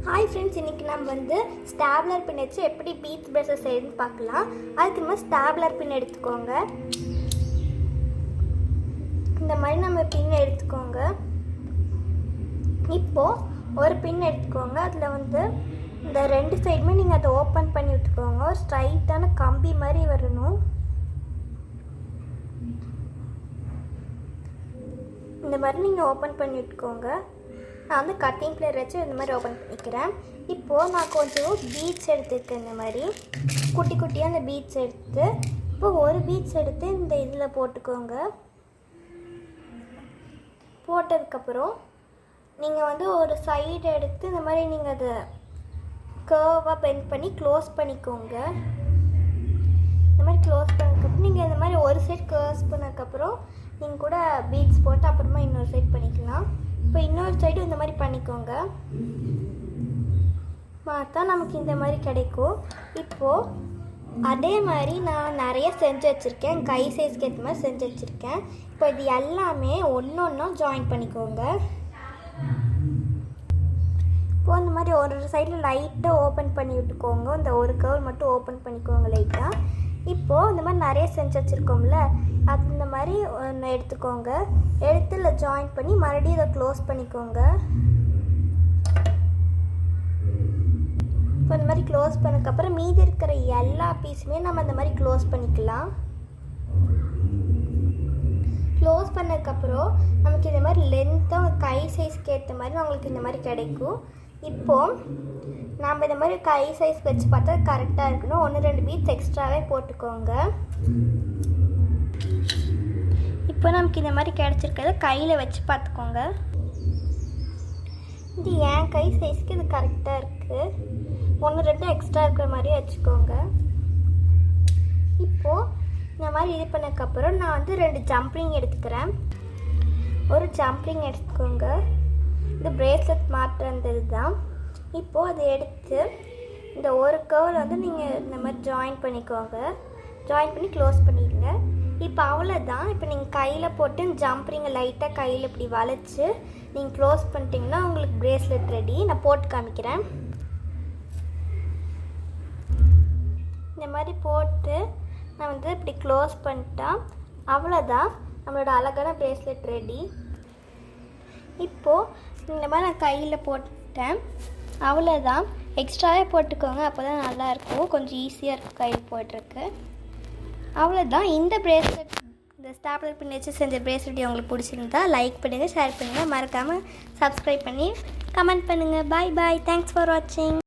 Hi friends, இன்றைக்கி நம்ம stapler பின் வச்சு எப்படி பீட்ஸ் ப்ரெஸ்ஸஸ் செய்யணும்னு பார்க்கலாம். அதுக்கு நம்ம ஸ்டாப்லர் பின் எடுத்துக்கோங்க. இந்த மாதிரி நம்ம பின் எடுத்துக்கோங்க. இப்போது ஒரு பின் எடுத்துக்கோங்க. அதில் இந்த ரெண்டு சைடுமே நீங்கள் அதை ஓப்பன் பண்ணி விட்டுக்கோங்க. ஒரு ஸ்ட்ரைட்டான கம்பி மாதிரி வரணும். இந்த மாதிரி நீங்கள் ஓப்பன் பண்ணி விட்டுக்கோங்க. நான் கட்டிங் பிளேயர் வச்சு இந்த மாதிரி ஓப்பன் பண்ணிக்கிறேன். இப்போது நான் கொஞ்சம் பீட்ஸ் எடுத்துருக்கேன். இந்த மாதிரி குட்டி குட்டியாக அந்த பீட்ஸ் எடுத்து இப்போது ஒரு பீட்ஸ் எடுத்து இந்த இதில் போட்டுக்கோங்க. போட்டதுக்கப்புறம் நீங்கள் ஒரு சைடு எடுத்து இந்த மாதிரி நீங்கள் அதை கர்வாக பெண்ட் பண்ணி க்ளோஸ் பண்ணிக்கோங்க. இந்த மாதிரி க்ளோஸ் பண்ணதுக்கப்புறம் நீங்கள் இந்த மாதிரி ஒரு சைடு க்ளோஸ் பண்ணதுக்கப்புறம் நீங்கள் கூட பீட்ஸ் போட்டு அப்புறமா இன்னொரு சைடு பண்ணிக்கலாம். இப்போ இன்னொரு சைடு இந்த மாதிரி பண்ணிக்கோங்க. பார்த்தா நமக்கு இந்த மாதிரி கிடைக்கும். இப்போது அதே மாதிரி நான் நிறைய செஞ்சு வச்சுருக்கேன். கை சைஸ்க்கு ஏற்ற மாதிரி செஞ்சு வச்சுருக்கேன். இப்போ இது எல்லாமே ஒன்று ஒன்றா ஜாயின் பண்ணிக்கோங்க. இப்போது இந்த மாதிரி ஒரு சைடில் லைட்டாக ஓப்பன் பண்ணி விட்டுக்கோங்க. இந்த ஒரு கர்வ் மட்டும் ஓப்பன் பண்ணிக்கோங்க லைட்டாக. இப்போது இந்த மாதிரி நிறைய செஞ்சு வச்சுருக்கோம்ல, அது இந்த மாதிரி ஒன்று எடுத்துக்கோங்க. எடுத்து இல்லை ஜாயின் பண்ணி மறுபடியும் இதை க்ளோஸ் பண்ணிக்கோங்க. இப்போ இந்த மாதிரி க்ளோஸ் பண்ணதுக்கப்புறம் மீதி இருக்கிற எல்லா பீஸுமே நம்ம இந்த மாதிரி க்ளோஸ் பண்ணிக்கலாம். க்ளோஸ் பண்ணதுக்கப்புறம் நமக்கு இந்த மாதிரி லென்த்தாக கை சைஸ்க்கு ஏற்ற மாதிரி நம்மளுக்கு இந்த மாதிரி கிடைக்கும். இப்போது நம்ம இந்த மாதிரி கை சைஸ் வச்சு பார்த்தா கரெக்டாக இருக்கணும். 1-2 பீட்ஸ் எக்ஸ்ட்ராவே போட்டுக்கோங்க. இப்போ நமக்கு இந்த மாதிரி கிடச்சிருக்கிறத கையில் வச்சு பார்த்துக்கோங்க. இது என் கை சைஸ்க்கு இது கரெக்டாக இருக்குது. 1-2 எக்ஸ்ட்ரா இருக்கிற மாதிரி வச்சுக்கோங்க. இப்போது இந்த மாதிரி இது பண்ணதுக்கப்புறம் நான் 2 ஜம்ப்ரிங் எடுத்துக்கிறேன். ஒரு ஜம்ப்ரிங் எடுத்துக்கோங்க. இது பிரேஸ்லெட் மாட்டுறது தான். இப்போது அதை எடுத்து இந்த ஒரு கர்வில் நீங்கள் இந்த மாதிரி ஜாயின் பண்ணிக்கோங்க. ஜாயின் பண்ணி க்ளோஸ் பண்ணிடுங்க. இப்போ அவ்வளோதான். இப்போ நீங்கள் கையில் போட்டு ஜம்ப்ரிங்கை லைட்டாக கையில் இப்படி வளைச்சி நீங்கள் க்ளோஸ் பண்ணிட்டீங்கன்னா உங்களுக்கு பிரேஸ்லெட் ரெடி. நான் போட்டு காமிக்கிறேன். இந்த மாதிரி போட்டு நான் இப்படி க்ளோஸ் பண்ணிட்டா அவ்வளோதான், நம்மளோட அழகான பிரேஸ்லெட் ரெடி. இப்போது இந்த மாதிரி நான் கையில் போட்டேன். அவ்வளோதான். எக்ஸ்ட்ராவே போட்டுக்கோங்க, அப்போ தான் நல்லாயிருக்கும். கொஞ்சம் ஈஸியாக இருக்கும் கையில் போய்ட்டுருக்கு. அவ்வளோதான். இந்த பிரேஸ்லெட், இந்த ஸ்டாப்லர் பின் வச்சு செஞ்ச பிரேஸ்லெட் உங்களுக்கு பிடிச்சிருந்தா லைக் பண்ணுங்கள், ஷேர் பண்ணுங்கள், மறக்காமல் சப்ஸ்கிரைப் பண்ணி கமெண்ட் பண்ணுங்கள். பாய் பாய். தேங்க்ஸ் ஃபார் வாட்சிங்.